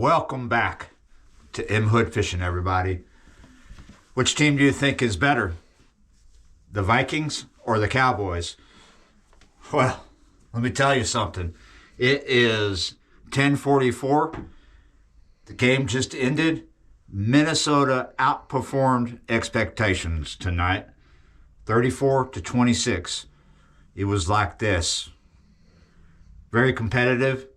Welcome back to M Hood Fishing, everybody. Which team do you think is better? The Vikings or the Cowboys? Well, let me tell you something. It is 10:44. The game just ended. Minnesota outperformed expectations tonight, 34-26. It was like this. Very competitive.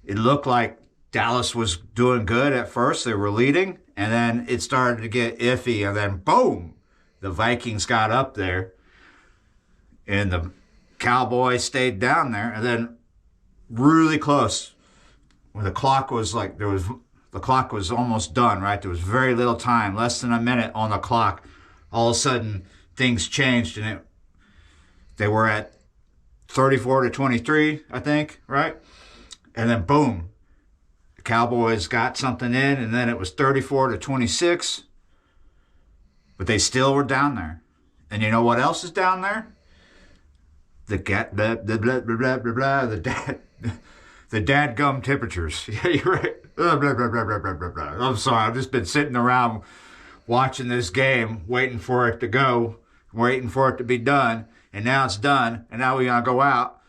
It looked like Dallas was doing good at first. They were leading, and then it started to get iffy, and then boom, the Vikings got up there, and the Cowboys stayed down there, and then really close. When the clock was the clock was almost done, right? There was very little time, less than a minute on the clock. All of a sudden, things changed, and they were at 34-23, I think, right? And then boom, the Cowboys got something in, and then it was 34-26. But they still were down there. And you know what else is down there? The dadgum temperatures. Yeah, you're right. I'm sorry. I've just been sitting around watching this game, waiting for it to go, waiting for it to be done. And now it's done. And now we're going to go out.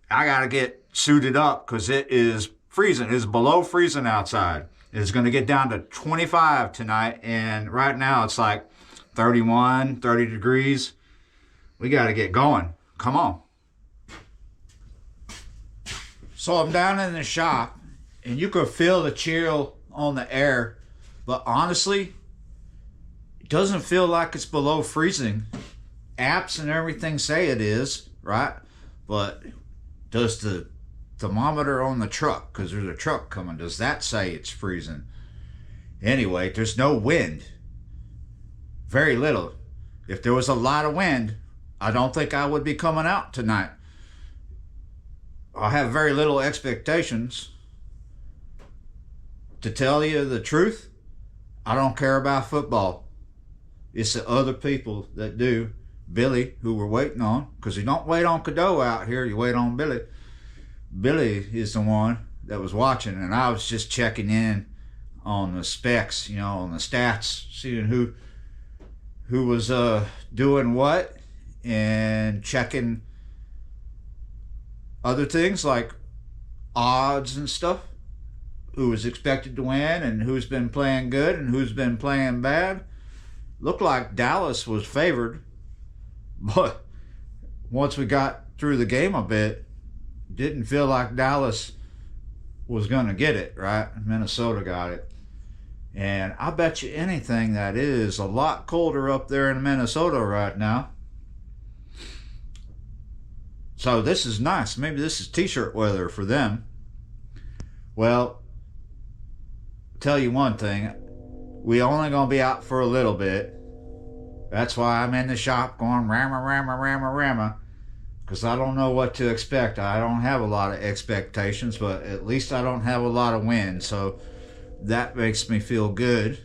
I got to get suited up because it is freezing. It's below freezing outside. It's going to get down to 25 tonight. And right now it's like 31, 30 degrees. We got to get going. Come on. So I'm down in the shop, and you could feel the chill on the air. But honestly, it doesn't feel like it's below freezing. Apps and everything say it is, right? But does the thermometer on the truck, because there's a truck coming, does that say it's freezing? Anyway, there's no wind. Very little. If there was a lot of wind, I don't think I would be coming out tonight. I have very little expectations. To tell you the truth, I don't care about football. It's the other people that do. Billy, who we're waiting on, because you don't wait on Cadeau out here, you wait on Billy. Billy is the one that was watching, and I was just checking in on the specs, on the stats, seeing who was doing what, and checking other things like odds and stuff, who was expected to win and who's been playing good and who's been playing bad. Looked like Dallas was favored, but once we got through the game a bit, didn't feel like Dallas was going to get it, right? Minnesota got it. And I bet you anything that it is a lot colder up there in Minnesota right now. So this is nice. Maybe this is t-shirt weather for them. Well, I'll tell you one thing. We only going to be out for a little bit. That's why I'm in the shop going rama, because I don't know what to expect. I don't have a lot of expectations, but at least I don't have a lot of wind, so that makes me feel good.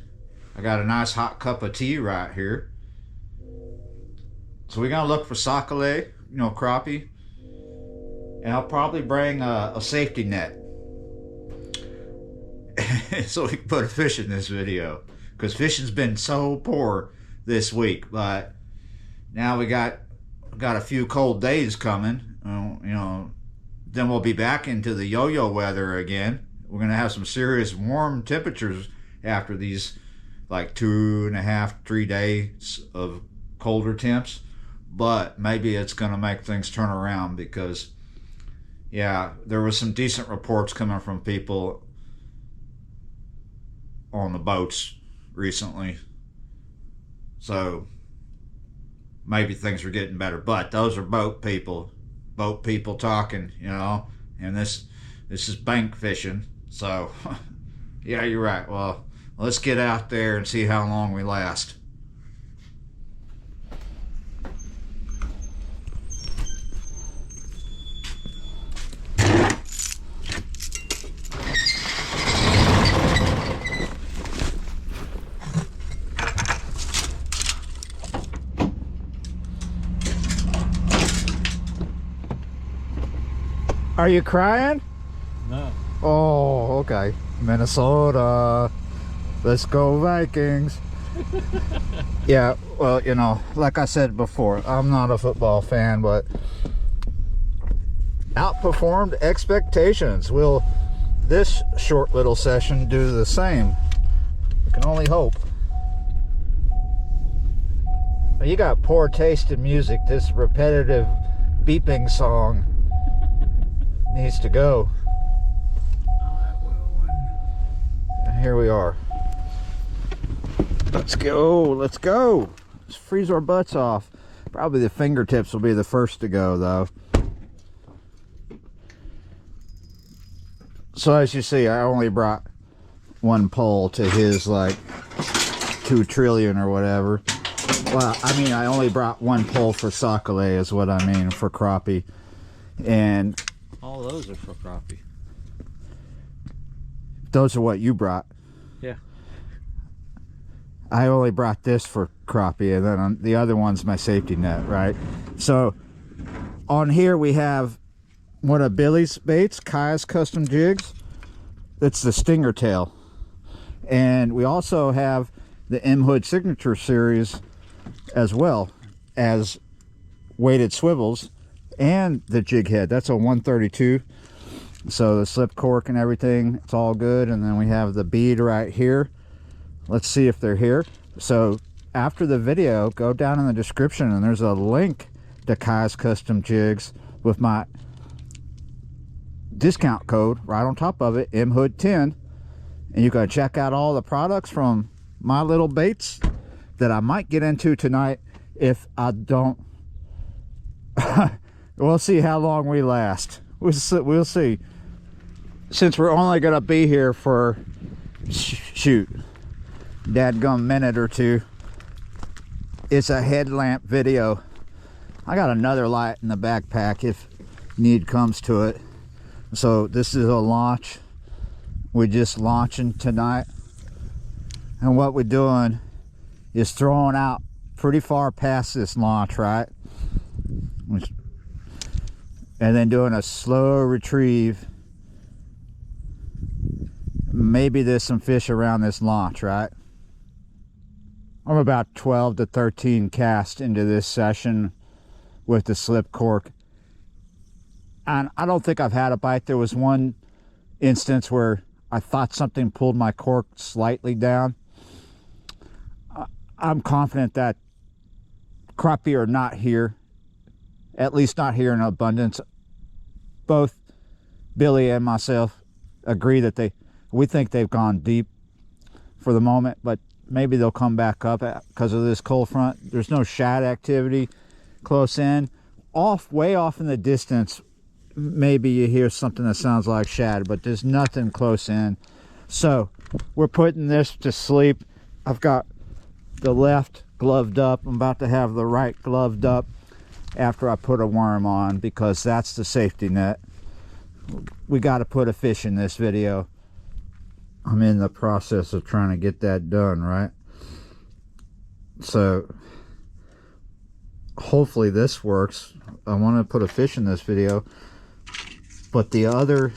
I got a nice hot cup of tea right here. So we're going to look for sockeye, crappie, and I'll probably bring a safety net so we can put a fish in this video, because fishing's been so poor this week. But now we got a few cold days coming. Then we'll be back into the yo-yo weather again. We're gonna have some serious warm temperatures after these like 2.5, 3 days of colder temps. But maybe it's gonna make things turn around, because there was some decent reports coming from people on the boats recently. So maybe things are getting better, but those are boat people talking, and this is bank fishing. So yeah, you're right. Well, let's get out there and see how long we last. Are you crying? No. Oh, okay. Minnesota. Let's go Vikings. Yeah, well, you know, like I said before, I'm not a football fan, but outperformed expectations. Will this short little session do the same? I can only hope. You got poor taste in music. This repetitive beeping song needs to go. And here we are. Let's go, let's go. Let's freeze our butts off. Probably the fingertips will be the first to go though. So as you see, I only brought one pole to his like 2 trillion or whatever. Well, I mean, I only brought one pole for sockeye is what I mean, for crappie. And all those are for crappie. Those are what you brought? Yeah. I only brought this for crappie, and then the other one's my safety net, right? So on here we have one of Billy's baits, Kai's Custom Jigs. That's the stinger tail. And we also have the M Hood Signature Series as well as weighted swivels and the jig head. That's a 132. So the slip cork and everything, it's all good. And then we have the bead right here. Let's see if they're here. So after the video, go down in the description and there's a link to Kai's Custom Jigs with my discount code right on top of it, mhood10, and you can check out all the products from my little baits that I might get into tonight if I don't. We'll see how long we last. We'll see. Since we're only gonna be here for shoot, dadgum minute or two. It's a headlamp video. I got another light in the backpack if need comes to it. So this is a launch. We're just launching tonight, and what we're doing is throwing out pretty far past this launch, right? And then doing a slow retrieve. Maybe there's some fish around this launch, right? I'm about 12 to 13 casts into this session with the slip cork. And I don't think I've had a bite. There was one instance where I thought something pulled my cork slightly down. I'm confident that crappie are not here, at least not here in abundance. Both Billy and myself agree that we think they've gone deep for the moment, but maybe they'll come back up because of this cold front. There's no shad activity close in. Way off in the distance, maybe you hear something that sounds like shad, but there's nothing close in. So we're putting this to sleep. I've got the left gloved up. I'm about to have the right gloved up after I put a worm on, because that's the safety net. We got to put a fish in this video. I'm in the process of trying to get that done, right? So hopefully this works. I want to put a fish in this video. But the other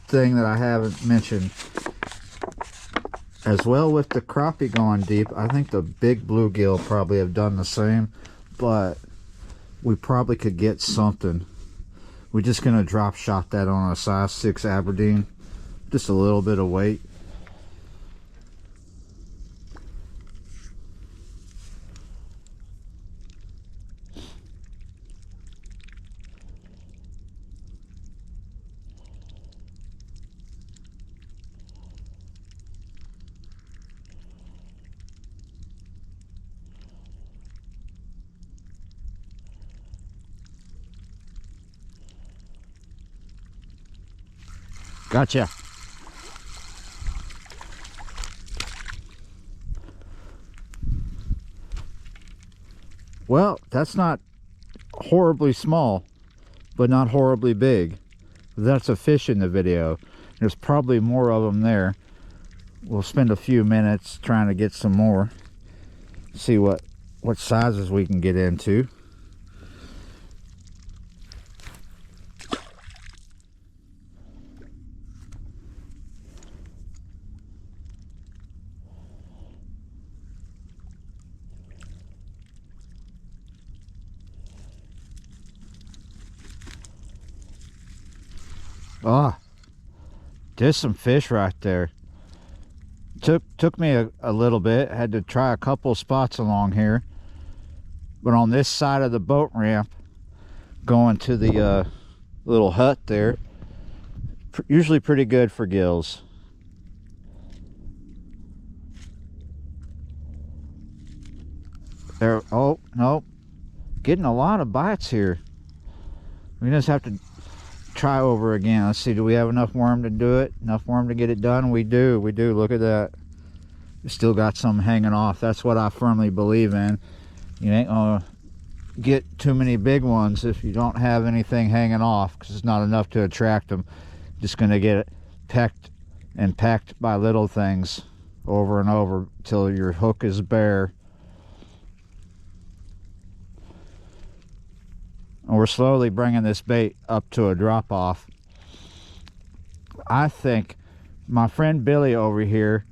thing that I haven't mentioned, as well with the crappie going deep, I think the big bluegill probably have done the same, but we probably could get something. We're just going to drop shot that on a size 6 Aberdeen. Just a little bit of weight. Gotcha. Well, that's not horribly small, but not horribly big. That's a fish in the video. There's probably more of them there. We'll spend a few minutes trying to get some more. See what sizes we can get into. Oh, there's some fish right there. Took me a little bit. Had to try a couple spots along here. But on this side of the boat ramp, going to the little hut there, usually pretty good for gills. There, oh, no. Getting a lot of bites here. We just have to try over again. Let's see, do we have enough worm to do it? Enough worm to get it done? We do, look at that. We still got some hanging off. That's what I firmly believe in. You ain't gonna get too many big ones if you don't have anything hanging off, because it's not enough to attract them. Just gonna get it pecked and pecked by little things over and over till your hook is bare. And we're slowly bringing this bait up to a drop off. I think my friend Billy over here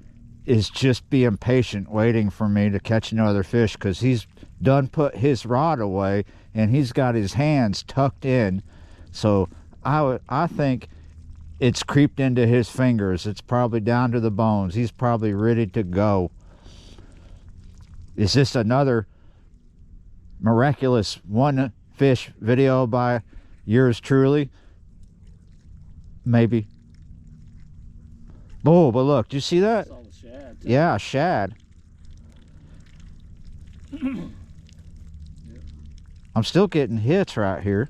is just being patient, waiting for me to catch another fish, because he's done put his rod away and he's got his hands tucked in. So I think it's creeped into his fingers. It's probably down to the bones. He's probably ready to go. Is this another miraculous one fish video by yours truly? Maybe. Oh, but look, do you see that? Shad, yeah, shad. Yep. I'm still getting hits right here.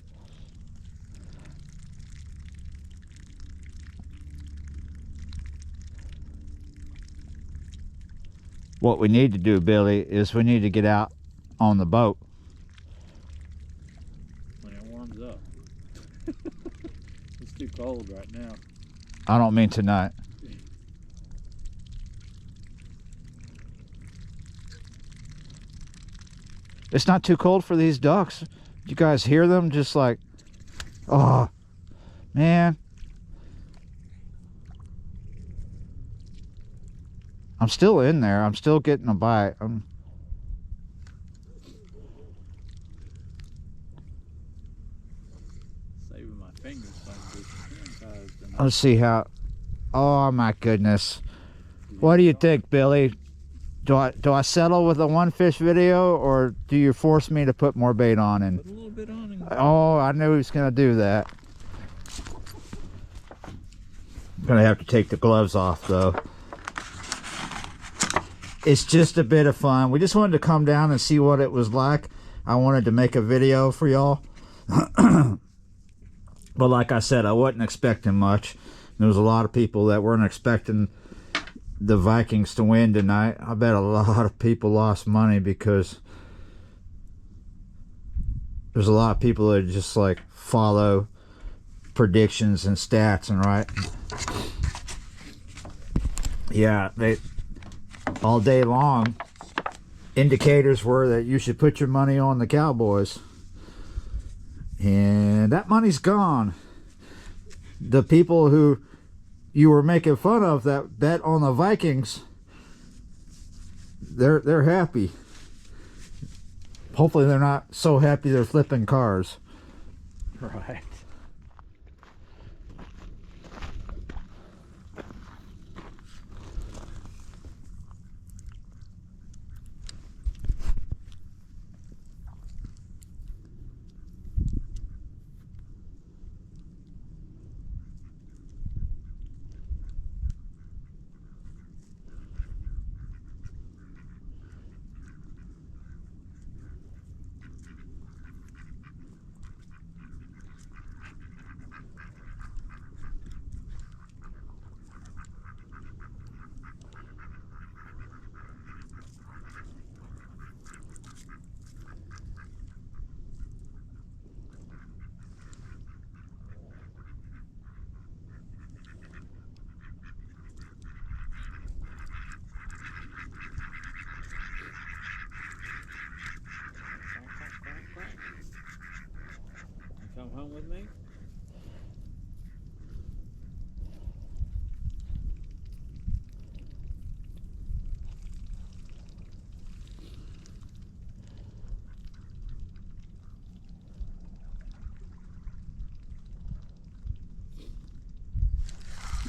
What we need to do, Billy, is we need to get out on the boat. When it warms up. It's too cold right now. I don't mean tonight. It's not too cold for these ducks. You guys hear them just like, oh, man. I'm still in there. I'm still getting a bite. Saving my fingers so I can get hypnotized and Let's see how. Oh my goodness. What do you think, Billy? Do I settle with a one fish video, or do you force me to put more bait on? And put a little bit on and oh, I knew he was gonna do that. I'm gonna have to take the gloves off though. It's just a bit of fun. We just wanted to come down and see what it was like. I wanted to make a video for y'all. But like I said, I wasn't expecting much. There was a lot of people that weren't expecting the Vikings to win tonight. I bet a lot of people lost money, because there's a lot of people that just like follow predictions and stats, and right, yeah, they all day long indicators were that you should put your money on the Cowboys, and that money's gone. The people who you were making fun of that bet on the Vikings, they're happy. Hopefully they're not so happy they're flipping cars. right.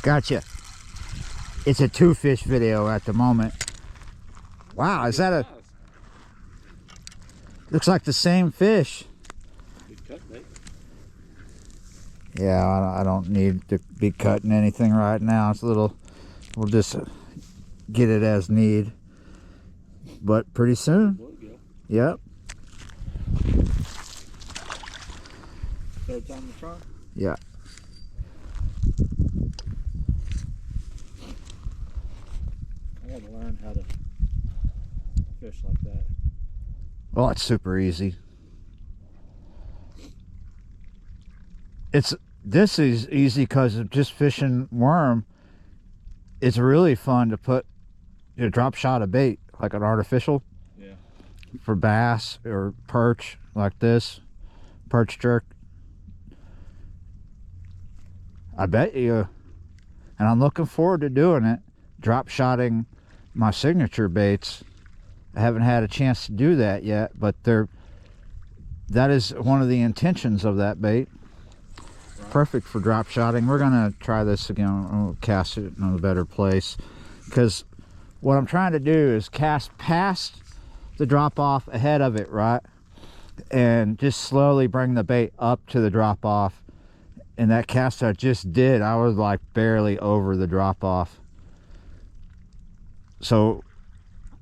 Gotcha. It's a 2-fish video at the moment. Wow, is that a... Looks like the same fish. Good cut bait. Yeah, I don't need to be cutting anything right now. It's a little... We'll just get it as need. But pretty soon. Bluegill. Yep. Third time to try. Yeah. I gotta learn how to fish like that. Well, it's super easy. This is easy because of just fishing worm. It's really fun to put drop shot a bait like an artificial. Yeah. For bass or perch like this, perch jerk. I bet you, and I'm looking forward to doing it, drop shotting my signature baits. I haven't had a chance to do that yet, but that is one of the intentions of that bait. Right. Perfect for drop shotting. We're gonna try this again. I'll cast it in a better place, because what I'm trying to do is cast past the drop off ahead of it, right? And just slowly bring the bait up to the drop off. And that cast I just did, I was like barely over the drop off. So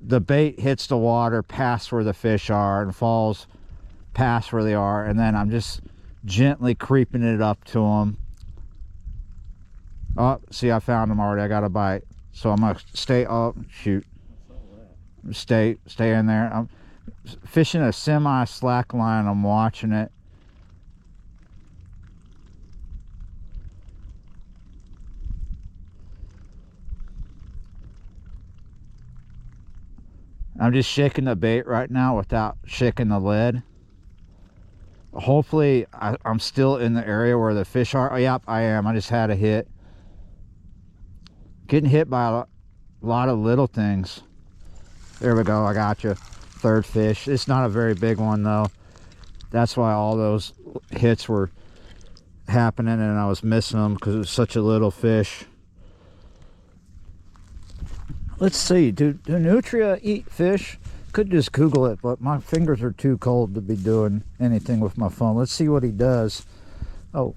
the bait hits the water past where the fish are and falls past where they are, and then I'm just gently creeping it up to them. Oh, see, I found them already. I got a bite. So I'm gonna stay up. Oh, shoot. Stay in there. I'm fishing a semi slack line. I'm watching it. I'm just shaking the bait right now without shaking the lead. Hopefully I'm still in the area where the fish are. Oh, yep, I am. I just had a hit. Getting hit by a lot of little things. There we go, I got you. Third fish. It's not a very big one though. That's why all those hits were happening and I was missing them, because it was such a little fish. Let's see, do nutria eat fish? Could just Google it, but my fingers are too cold to be doing anything with my phone. Let's see what he does. Oh.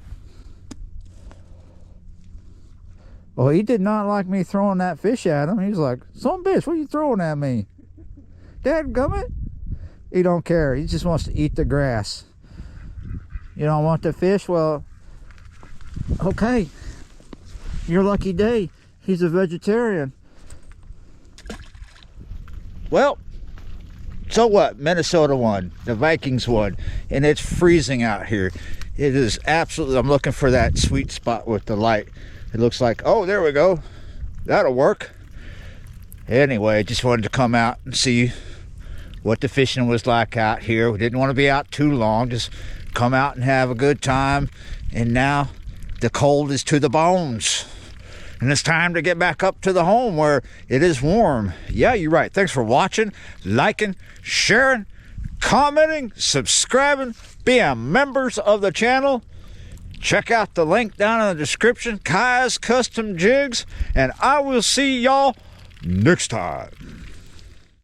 Well, he did not like me throwing that fish at him. He's like, son of a bitch, what are you throwing at me? Dadgummit? He don't care. He just wants to eat the grass. You don't want the fish? Well, okay. Your lucky day. He's a vegetarian. Well, so what? Minnesota won. The Vikings won. And it's freezing out here. It is absolutely... I'm looking for that sweet spot with the light. It looks like... Oh, there we go. That'll work. Anyway, just wanted to come out and see what the fishing was like out here. We didn't want to be out too long. Just come out and have a good time. And now the cold is to the bones. And it's time to get back up to the home where it is warm. Yeah, you're right. Thanks for watching, liking, sharing, commenting, subscribing, being members of the channel. Check out the link down in the description, Kai's Custom Jigs, and I will see y'all next time.